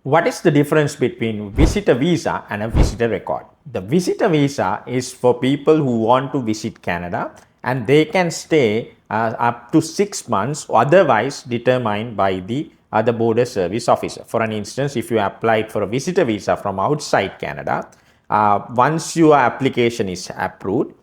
What is the difference between visitor visa and a visitor record? The visitor visa is for people who want to visit Canada and they can stay up to 6 months, otherwise determined by the border service officer. For an instance, if you applied for a visitor visa from outside Canada, once your application is approved,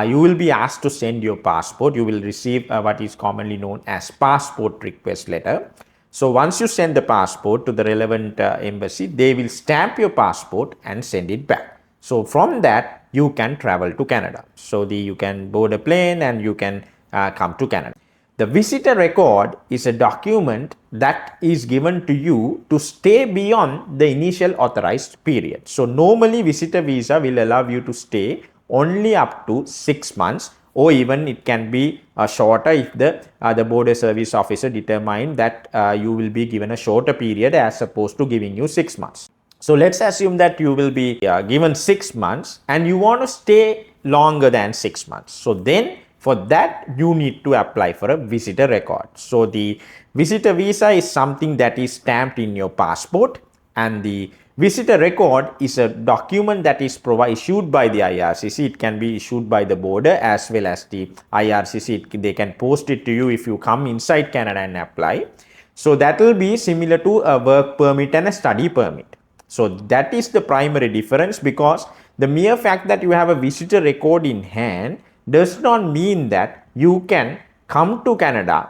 you will be asked to send your passport. You will receive what is commonly known as passport request letter. So once you send the passport to the relevant embassy, they will stamp your passport and send it back. So from that, you can travel to Canada. So you can board a plane and you can come to Canada. The visitor record is a document that is given to you to stay beyond the initial authorized period. So normally visitor visa will allow you to stay only up to 6 months, or even it can be shorter if the border service officer determine that you will be given a shorter period as opposed to giving you 6 months. So let's assume that you will be given 6 months and you want to stay longer than 6 months. So then for that you need to apply for a visitor record. So the visitor visa is something that is stamped in your passport, and the visitor record is a document that is issued by the IRCC. It can be issued by the border as well as the IRCC. They can post it to you if you come inside Canada and apply. So that will be similar to a work permit and a study permit. So that is the primary difference, because the mere fact that you have a visitor record in hand does not mean that you can come to Canada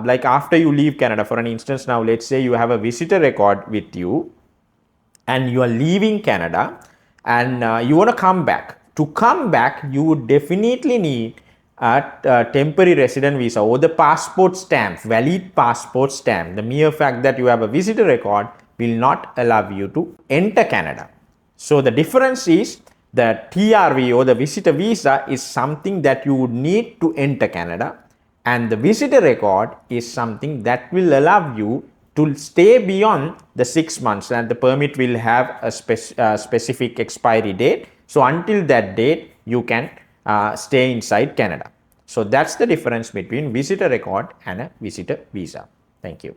like after you leave Canada. For an instance, now let's say you have a visitor record with you and you are leaving Canada and you want to come back. To come back, you would definitely need a temporary resident visa or the passport stamp, valid passport stamp. The mere fact that you have a visitor record will not allow you to enter Canada. So the difference is the TRV or the visitor visa is something that you would need to enter Canada, and the visitor record is something that will allow you to stay beyond the 6 months, and the permit will have a specific expiry date. So until that date, you can stay inside Canada. So that's the difference between visitor record and a visitor visa. Thank you.